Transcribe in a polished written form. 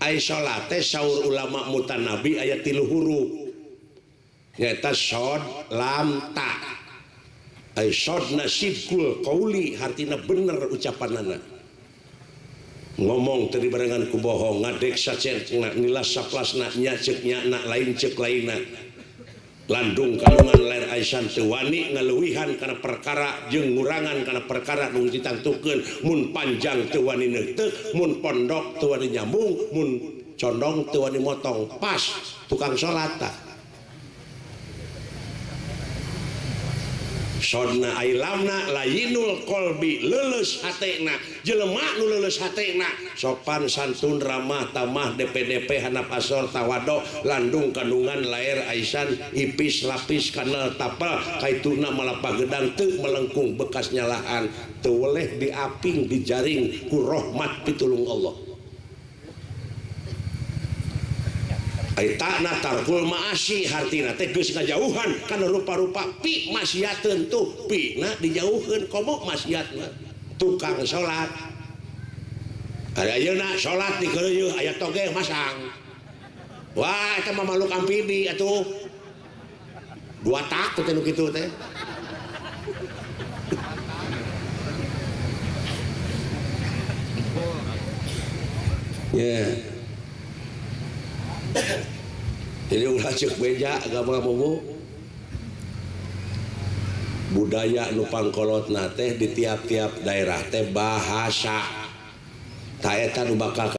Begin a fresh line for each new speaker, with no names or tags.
Ai salat teh saur ulama mutanabi aya 3 huruf nyaeta shod lam ta. Ai shodna sidqul qauli hartina bener ucapanana ngomong teu dibarengan ku bohong ngadek sacena nilas saplasna nya ceuk nya na lain ceuk lainna landung kandungan lair Aisyah teu wani ngaleuwihan kana perkara jeung ngurangan kana perkara nu ditangtukeun mun panjang teu wani neuteuk mun pondok teu wani nyambung mun condong teu wani motong pas tukang salat tah sodna ailamna layinul qalbi leuleus hatena jelema nu leuleus hatena sopan santun ramah tamah DP handap asor tawado landung kandungan lair Aisyah ipis lapis kanal tapal kaituna malapa gedang teu melengkung bekas nyalaan teu weleh diaping dijaring ku rahmat pitulung Allah. Aitana tarkul maasi hartina teh geus ngajauhan kana rupa-rupa pi maksiateun tuh pi na dijauheun komo maksiatna tukang salat ada ayeuna salat di keureuh aya toge masang wah eta mah makhluk amfibi atuh 2 tak teh nu kitu teh yeah. Jadi ulah cek beja agama bobo budaya nu pangkolotna teh di tiap-tiap daerah teh bahasa ta eta nu bakal